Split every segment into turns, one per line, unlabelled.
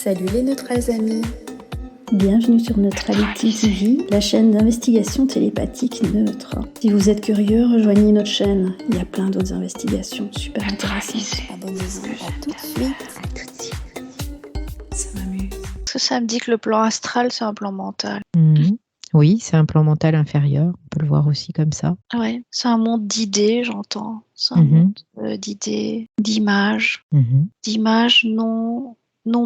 Salut les neutrales amis.
Bienvenue sur Neutrality TV, la chaîne d'investigation télépathique neutre. Si vous êtes curieux, rejoignez notre chaîne. Il y a plein d'autres investigations super intéressantes.
Abonnez-vous, à tout de suite. Ça m'amuse.
Parce que ça me dit que le plan astral, c'est un plan mental.
Oui, c'est un plan mental inférieur. On peut le voir aussi comme ça.
Ouais, c'est un monde d'idées, j'entends. C'est un monde d'idées, d'images, d'images non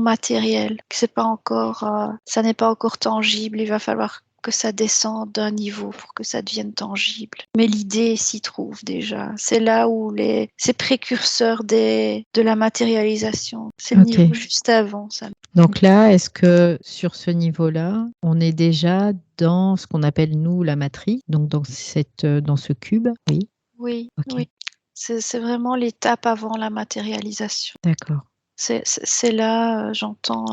matérielles. C'est pas encore, ça n'est pas encore tangible. Il va falloir que ça descende d'un niveau pour que ça devienne tangible. Mais l'idée s'y trouve déjà. C'est là où c'est précurseur de la matérialisation. C'est le niveau juste avant ça.
Donc là, est-ce que sur ce niveau-là, on est déjà dans ce qu'on appelle nous la matrice, donc dans ce cube? Oui.
Oui,
Ok.
oui. C'est vraiment l'étape avant la matérialisation.
D'accord.
C'est là, j'entends,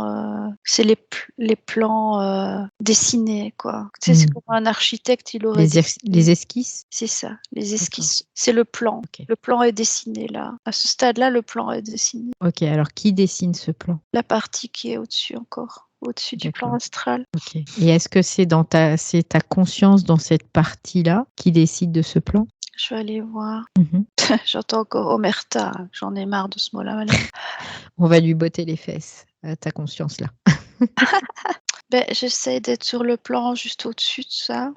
c'est les plans dessinés, quoi. Tu sais, c'est comme un architecte, il aurait dessiné.
Les esquisses?
C'est ça, les esquisses. C'est le plan.
Ok.
Le plan est dessiné là. À ce stade-là, le plan est dessiné.
Ok, alors qui dessine ce plan?
La partie qui est au-dessus encore, au-dessus du plan
D'accord.
astral.
Ok. Et est-ce que c'est ta conscience dans cette partie-là qui décide de ce plan?
Je vais aller voir. J'entends encore omerta. J'en ai marre de ce mot-là. Voilà.
On va lui botter les fesses à ta conscience-là.
J'essaie d'être sur le plan juste au-dessus de ça.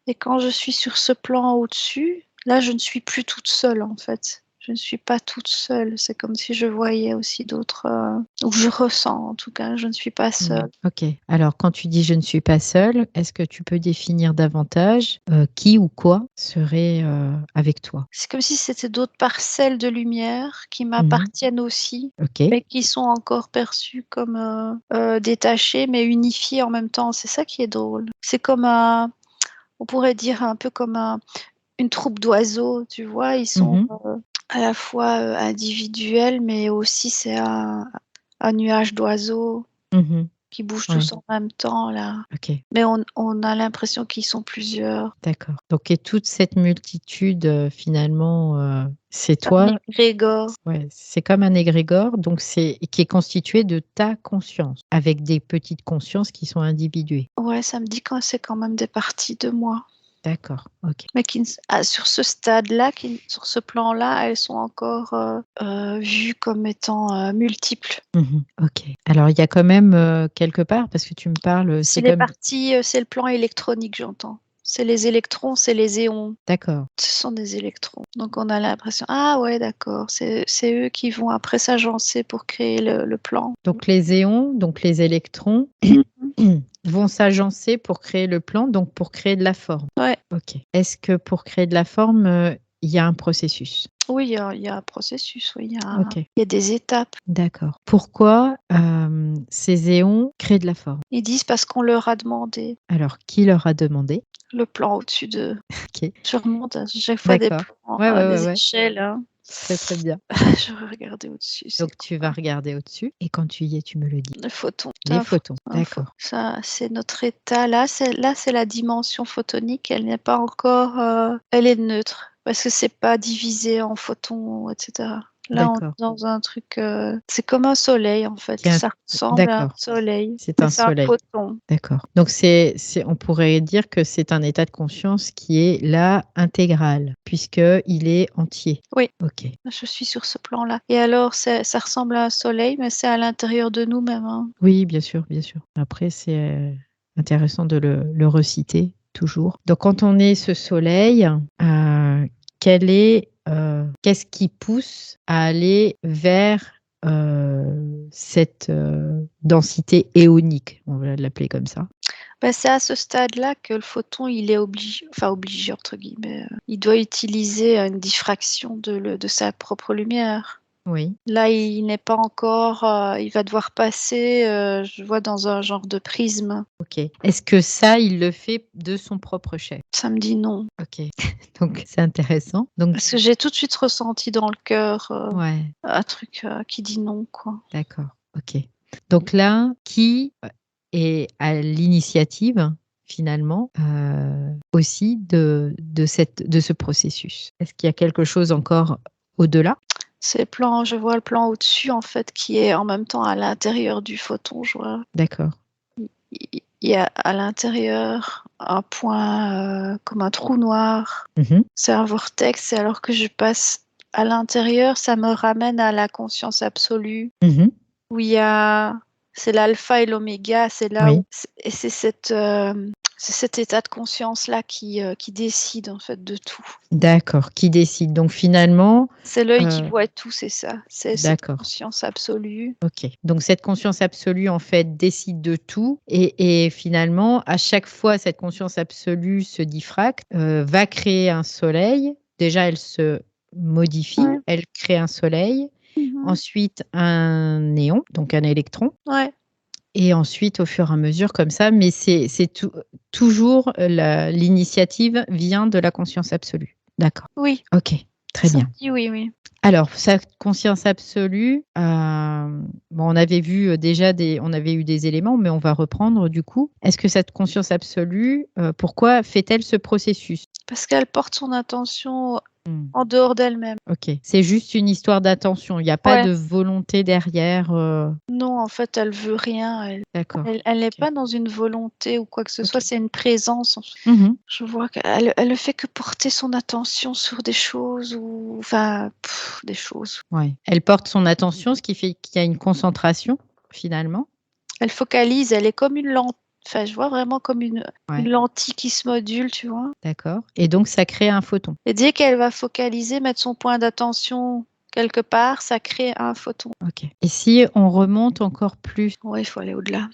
Et quand je suis sur ce plan au-dessus, là, je ne suis plus toute seule, en fait. Je ne suis pas toute seule. C'est comme si je voyais aussi d'autres... ou je ressens, en tout cas, je ne suis pas seule.
Ok. Alors, quand tu dis « je ne suis pas seule », est-ce que tu peux définir davantage qui ou quoi serait avec toi?
C'est comme si c'était d'autres parcelles de lumière qui m'appartiennent aussi,
Ok.
mais qui sont encore perçues comme détachées, mais unifiées en même temps. C'est ça qui est drôle. C'est comme on pourrait dire un peu comme une troupe d'oiseaux, tu vois. Ils sont à la fois individuels, mais aussi c'est un nuage d'oiseaux qui bougent tous en même temps, là.
Ok.
Mais on a l'impression qu'ils sont plusieurs.
D'accord. Donc, et toute cette multitude, finalement, c'est toi.
Un égrégore.
Ouais, c'est comme un égrégore, donc qui est constitué de ta conscience, avec des petites consciences qui sont individuées.
Ouais, ça me dit que c'est quand même des parties de moi.
D'accord, ok.
Mais sur ce stade-là, sur ce plan-là, elles sont encore vues comme étant multiples.
Ok. Alors, il y a quand même quelque part, parce que tu me parles,
C'est les parties, c'est le plan électronique, j'entends. C'est les électrons, c'est les éons.
D'accord.
Ce sont des électrons. Donc on a l'impression, ah ouais, d'accord, c'est eux qui vont après s'agencer pour créer le plan.
Donc les éons, donc les électrons, vont s'agencer pour créer le plan, donc pour créer de la forme.
Ouais.
Ok. Est-ce que pour créer de la forme, il y a un processus?
Oui, il y a un processus, oui,
Ok.
il y a des étapes.
D'accord. Pourquoi ces éons créent de la forme?
Ils disent parce qu'on leur a demandé.
Alors, qui leur a demandé?
Le plan au-dessus d'eux.
Ok.
Je remonte à chaque fois des plans, des échelles. Hein.
Très très bien.
Je vais regarder au-dessus.
Donc tu vas regarder au-dessus et quand tu y es, tu me le dis.
Les photons.
Les photons, d'accord.
Ça, c'est notre état. Là, c'est la dimension photonique. Elle n'est pas encore... elle est neutre parce que c'est pas divisé en photons, etc. Là, on est dans un truc... c'est comme un soleil, en fait. Ça ressemble à un soleil.
C'est un soleil.
Photon.
D'accord. Donc, on pourrait dire que c'est un état de conscience qui est là intégral, puisqu'il est entier.
Oui.
Ok.
Je suis sur ce plan-là. Et alors, ça ressemble à un soleil, mais c'est à l'intérieur de nous-mêmes. Hein.
Oui, bien sûr, bien sûr. Après, c'est intéressant de le reciter toujours. Donc, quand on est ce soleil, qu'est-ce qui pousse à aller vers cette densité éonique, on va l'appeler comme ça?
C'est à ce stade-là que le photon, il est obligé entre guillemets, il doit utiliser une diffraction de sa propre lumière.
Oui.
Là, il n'est pas encore, il va devoir passer, je vois, dans un genre de prisme.
Ok. Est-ce que ça, il le fait de son propre chef?
Ça me dit non.
Ok. Donc, c'est intéressant. Donc,
parce que j'ai tout de suite ressenti dans le cœur
ouais.
un truc qui dit non, quoi.
D'accord. Ok. Donc là, qui est à l'initiative finalement aussi de ce processus? Est-ce qu'il y a quelque chose encore au-delà?
Je vois le plan au-dessus, en fait, qui est en même temps à l'intérieur du photon. Je vois,
D'accord.
il y a à l'intérieur un point comme un trou noir.
Mhm.
C'est un vortex, et alors que je passe à l'intérieur, ça me ramène à la conscience absolue,
Mhm.
où c'est l'alpha et l'oméga, c'est là
Oui.
où, et c'est cet état de conscience-là qui décide, en fait, de tout.
D'accord. Qui décide? Donc finalement,
C'est l'œil qui voit tout, c'est ça. C'est cette
d'accord.
conscience absolue.
Ok. Donc cette conscience absolue, en fait, décide de tout. Et finalement, à chaque fois, cette conscience absolue se diffracte, va créer un soleil. Déjà, elle se modifie,
Ouais.
elle crée un soleil.
Mhm.
Ensuite, un néon, donc un électron.
Ouais.
Et ensuite, au fur et à mesure, comme ça. Mais toujours l'initiative vient de la conscience absolue. D'accord.
Oui.
Ok. Très bien.
Senti, oui, oui.
Alors, sa conscience absolue, bon, on avait vu déjà on avait eu des éléments, mais on va reprendre du coup. Est-ce que cette conscience absolue, pourquoi fait-elle ce processus?
Parce qu'elle porte son attention
Hmm.
en dehors d'elle-même.
Ok, c'est juste une histoire d'attention. Il n'y a pas
Ouais.
de volonté derrière.
Non, en fait, elle veut rien.
D'accord.
Elle n'est
Ok.
pas dans une volonté ou quoi que ce
Ok.
soit. C'est une présence.
Mhm.
Je vois qu'elle ne fait que porter son attention sur des choses des choses.
Ouais. Elle porte son attention, ce qui fait qu'il y a une concentration finalement.
Elle focalise. Elle est comme une lentille. Enfin, je vois vraiment comme une
Ouais.
lentille qui se module, tu vois.
D'accord. Et donc, ça crée un photon.
Et dès qu'elle va focaliser, mettre son point d'attention quelque part, ça crée un photon.
Ok. Et si on remonte encore plus,
Ouais, il faut aller au-delà.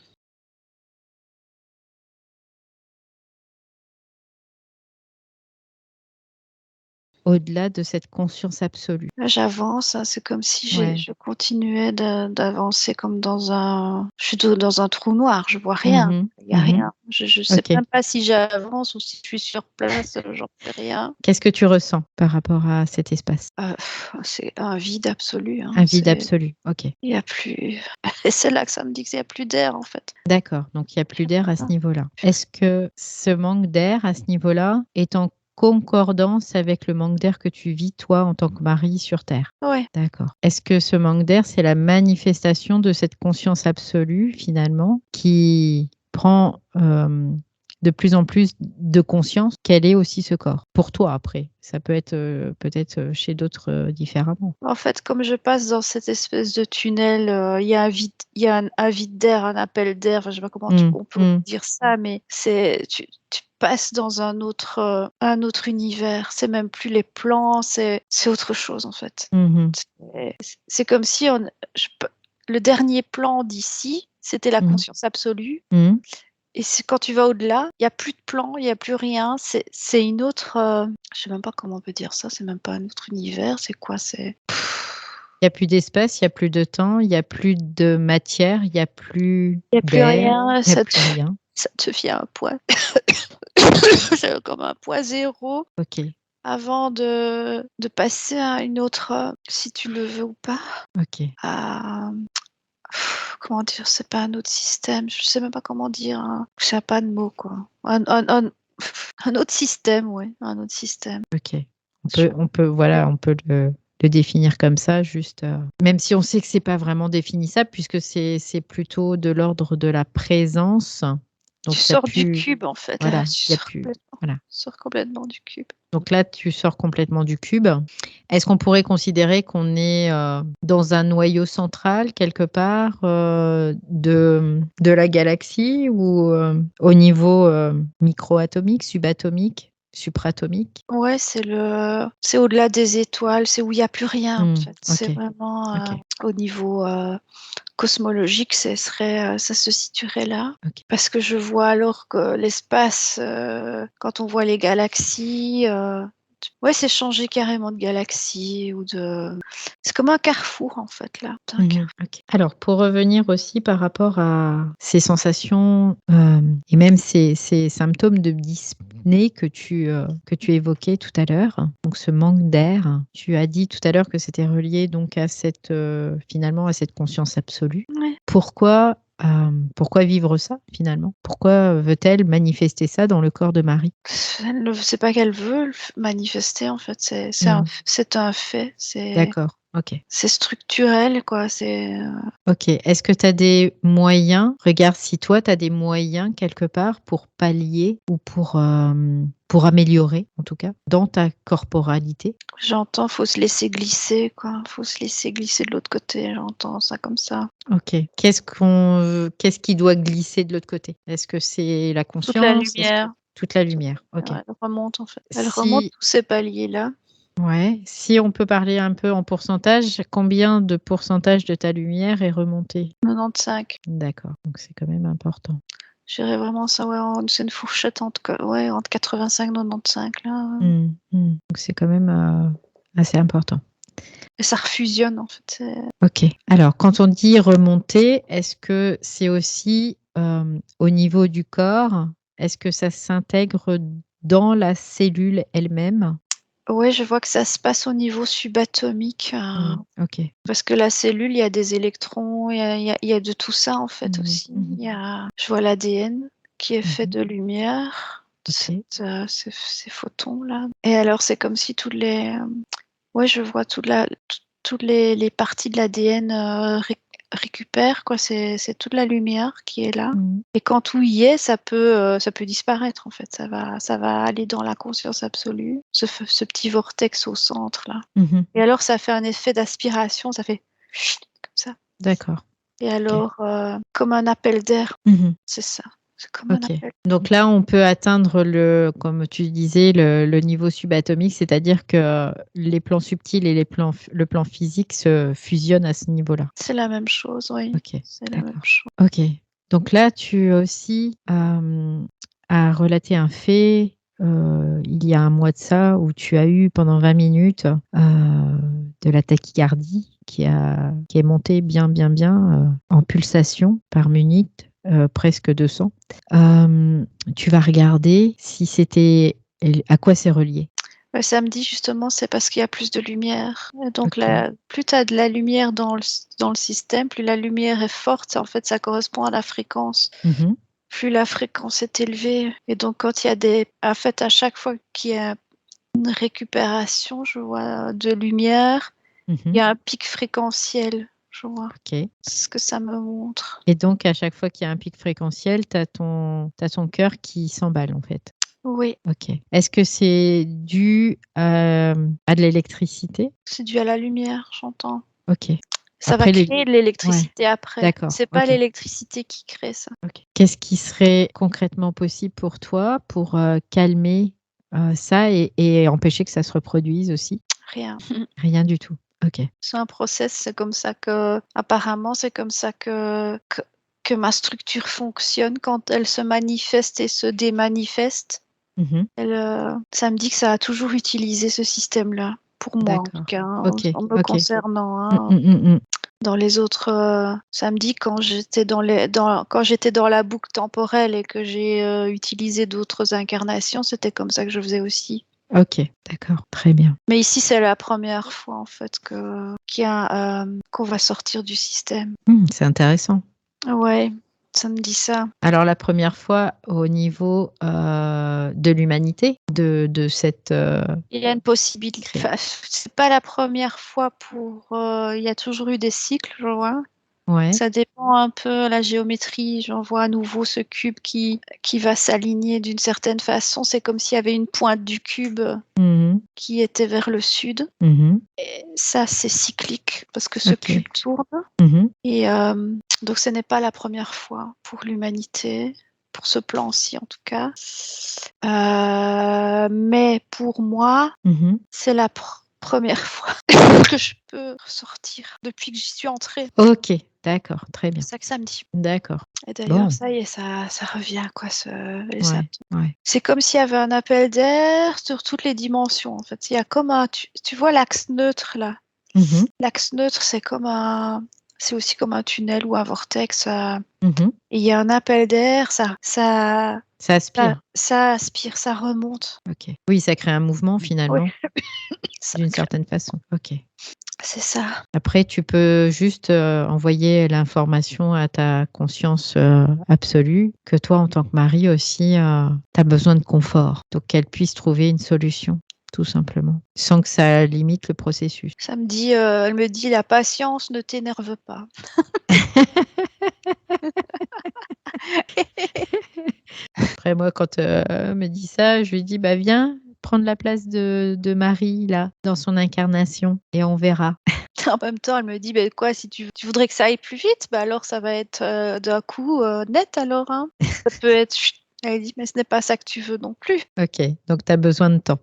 au-delà de cette conscience absolue.
Là, j'avance, hein, c'est comme si
Ouais.
je continuais d'avancer comme je suis dans un trou noir, je vois rien.
Mhm.
Il n'y a
Mhm.
rien. Je sais
Ok.
même pas si j'avance ou si je suis sur place, j'en sais rien.
Qu'est-ce que tu ressens par rapport à cet espace?
C'est un vide absolu, hein.
Un vide absolu. Ok.
Il y a plus. Et c'est là que ça me dit qu'il n'y a plus d'air, en fait.
D'accord. Donc, il n'y a plus d'air à ce niveau-là. Est-ce que ce manque d'air à ce niveau-là est en concordance avec le manque d'air que tu vis, toi, en tant que mari sur Terre?
Ouais.
D'accord. Est-ce que ce manque d'air, c'est la manifestation de cette conscience absolue, finalement, qui prend de plus en plus de conscience qu'elle est aussi ce corps? Pour toi, après. Ça peut être peut-être chez d'autres différemment.
En fait, comme je passe dans cette espèce de tunnel, il y a un vide d'air, un appel d'air, enfin, je sais pas comment on peut dire ça, mais tu passes dans un autre univers. C'est même plus les plans, c'est autre chose, en fait.
Mhm.
C'est comme si le dernier plan d'ici, c'était la
Mhm.
conscience absolue.
Mhm.
Et quand tu vas au-delà, il n'y a plus de plan, il n'y a plus rien. C'est une autre. Je sais même pas comment on peut dire ça. C'est même pas un autre univers. C'est quoi?
Il n'y a plus d'espace, il n'y a plus de temps, il n'y a plus de matière, il n'y a plus
Il n'y a plus
d'air,
rien.
il n'y a plus rien.
Ça devient un point. C'est comme un point zéro
Ok,
avant de passer à une autre, si tu le veux ou pas.
ok.
À, comment dire? C'est pas un autre système. Je sais même pas comment dire. Hein. Je sais pas de mots, quoi. Un autre système, ouais. Un autre système.
Ok. Voilà, on peut le définir comme ça, juste. Même si on sait que c'est pas vraiment définissable, puisque c'est plutôt de l'ordre de la présence. Donc,
Tu
il y a
sors du
plus.
cube, en fait.
Voilà,
Là, tu
il y a
sors
plus.
complètement.
Voilà.
Tu sors complètement du cube.
Donc là, tu sors complètement du cube. Est-ce qu'on pourrait considérer qu'on est dans un noyau central, quelque part, de la galaxie ou au niveau microatomique, subatomique, supratomique?
Ouais, c'est au-delà des étoiles, c'est où il n'y a plus rien, en fait. C'est
Ok,
vraiment
ok,
au niveau cosmologique, ça se situerait là.
ok.
Parce que je vois alors que l'espace, quand on voit les galaxies, ouais, c'est changer carrément de galaxie c'est comme un carrefour, en fait, là. C'est un carrefour.
Ok. Alors, pour revenir aussi par rapport à ces sensations et même ces symptômes de dyspnée que tu évoquais tout à l'heure, donc ce manque d'air, tu as dit tout à l'heure que c'était relié donc à finalement à cette conscience absolue.
Ouais.
Pourquoi vivre ça finalement? Pourquoi veut-elle manifester ça dans le corps de Marie?
C'est pas qu'elle veut manifester, en fait. C'est un fait.
D'accord. Ok.
C'est structurel, quoi.
Ok. Est-ce que tu as des moyens? Regarde si toi, tu as des moyens quelque part pour pallier ou pour améliorer, en tout cas, dans ta corporalité.
J'entends, faut se laisser glisser, quoi. Faut se laisser glisser de l'autre côté. J'entends ça comme ça.
Ok. Qu'est-ce qui doit glisser de l'autre côté? Est-ce que c'est la
Toute la
conscience?
lumière.
Toute la lumière. Ok.
Ouais, elle remonte, en fait. Elle remonte tous ces paliers-là.
Ouais, si on peut parler un peu en pourcentage, combien de pourcentage de ta lumière est remontée?
95.
D'accord, donc c'est quand même important.
J'irais vraiment ça, ouais, c'est une fourchette entre 85 et 95, là.
Donc c'est quand même assez important.
Et ça refusionne, en fait.
Ok. Alors, quand on dit remonter, est-ce que c'est aussi au niveau du corps? Est-ce que ça s'intègre dans la cellule elle-même?
Ouais, je vois que ça se passe au niveau subatomique.
Ok.
Parce que la cellule, il y a des électrons, il y a de tout ça, en fait, aussi. Je vois l'ADN qui est fait de lumière,
Ok.
ces photons-là. Et alors, c'est comme si ouais, je vois toutes les parties de l'ADN récupèrent, quoi. C'est toute la lumière qui est là. Et quand tout y est, ça peut disparaître, en fait. Ça va aller dans la conscience absolue, ce petit vortex au centre, là. Et alors, ça fait un effet d'aspiration, ça fait comme ça.
D'accord.
Et alors, comme un appel d'air, c'est ça. C'est comme un appel.
Donc là, on peut atteindre comme tu disais, le niveau subatomique, c'est-à-dire que les plans subtils et le plan physique se fusionnent à ce niveau-là.
C'est la même chose, oui.
Ok.
C'est la même chose.
Ok. Donc là, tu aussi as relaté un fait il y a un mois de ça où tu as eu pendant 20 minutes de la tachycardie qui est montée bien en pulsation par minute, presque 200. Tu vas regarder si c'était à quoi c'est relié.
Samedi, justement, c'est parce qu'il y a plus de lumière. Et donc, plus tu as de la lumière dans le système, plus la lumière est forte. En fait, ça correspond à la fréquence. Plus la fréquence est élevée. Et donc, quand il y a en fait, à chaque fois qu'il y a une récupération, je vois, de lumière, il y a un pic fréquentiel, je vois. C'est ce que ça me montre.
Et donc, à chaque fois qu'il y a un pic fréquentiel, tu as ton cœur qui s'emballe, en fait.
Oui.
Ok. Est-ce que c'est dû à de l'électricité?
C'est dû à la lumière, j'entends.
Ok.
Ça va créer de l'électricité après.
D'accord.
C'est pas l'électricité qui crée ça.
Qu'est-ce qui serait concrètement possible pour toi pour calmer ça et empêcher que ça se reproduise aussi?
Rien.
Rien du tout. Ok.
C'est un process, c'est comme ça apparemment, c'est comme ça que ma structure fonctionne quand elle se manifeste et se démanifeste. Ça me dit que ça a toujours utilisé ce système-là, pour moi en tout cas, en me concernant. Dans les autres, ça me dit quand j'étais dans la boucle temporelle et que j'ai utilisé d'autres incarnations, c'était comme ça que je faisais aussi.
Ok, d'accord, très bien.
Mais ici, c'est la première fois en fait qu'on va sortir du système.
C'est intéressant.
Ouais, ça me dit ça.
Alors la première fois au niveau de l'humanité, de cette...
Il y a une possibilité. Enfin, c'est pas la première fois il y a toujours eu des cycles, je vois.
Ouais.
Ça dépend un peu la géométrie. J'en vois à nouveau ce cube qui va s'aligner d'une certaine façon. C'est comme s'il y avait une pointe du cube qui était vers le sud. Et ça, c'est cyclique parce que ce cube tourne. Et donc, ce n'est pas la première fois pour l'humanité, pour ce plan-ci en tout cas. Mais pour moi, c'est la première fois que je peux ressortir depuis que j'y suis entrée.
Ok, d'accord, très bien.
C'est ça que ça me dit.
D'accord.
Et d'ailleurs, ça y est, ça revient, quoi, les symptômes. C'est comme s'il y avait un appel d'air sur toutes les dimensions, en fait. Il y a comme tu vois l'axe neutre, là. L'axe neutre, c'est aussi comme un tunnel ou un vortex. Et il y a un appel d'air, ça aspire. Ça aspire, ça remonte.
Ok. Oui, ça crée un mouvement finalement, d'une certaine façon. Ok.
C'est ça.
Après, tu peux juste envoyer l'information à ta conscience absolue que toi, en tant que mari aussi, tu as besoin de confort. Donc, qu'elle puisse trouver une solution, tout simplement, sans que ça limite le processus.
Ça me dit, elle me dit la patience ne t'énerve pas.
Après, moi, quand elle me dit ça, je lui dis, bah viens prendre la place de Marie, là, dans son incarnation, et on verra.
En même temps, elle me dit, bah, quoi, si tu voudrais que ça aille plus vite, bah alors ça va être d'un coup net alors. Hein. Ça peut être... chut. Elle dit, mais ce n'est pas ça que tu veux non plus.
Ok, donc tu as besoin de temps.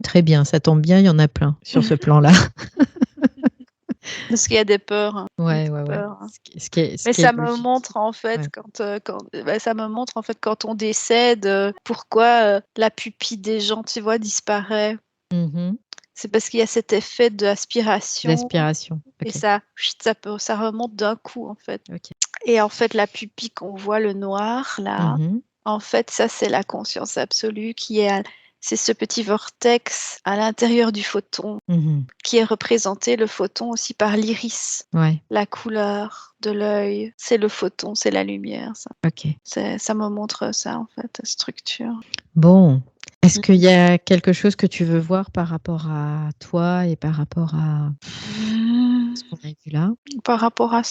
Très bien, ça tombe bien, il y en a plein sur ce plan-là.
Parce qu'il y a des peurs. Hein.
Ouais,
Des
ouais, ouais.
peurs, hein.
Ce
Mais
qui est
ça me
logique.
montre en fait
Ouais.
ça me montre en fait quand on décède pourquoi la pupille des gens, tu vois, disparaît.
Mhm.
C'est parce qu'il y a cet effet d'aspiration
L'aspiration.
et
Ok.
ça remonte d'un coup en fait.
Ok.
Et en fait, la pupille qu'on voit, le noir là,
Mhm.
en fait, ça c'est la conscience absolue c'est ce petit vortex à l'intérieur du photon
Mhm.
qui est représenté, le photon aussi par l'iris.
Ouais.
La couleur de l'œil, c'est le photon, c'est la lumière.
Ok.
Ça me montre ça, en fait, la structure.
Bon. Est-ce qu'il y a quelque chose que tu veux voir par rapport à toi et par rapport à ce qu'on a vu là?
Par rapport à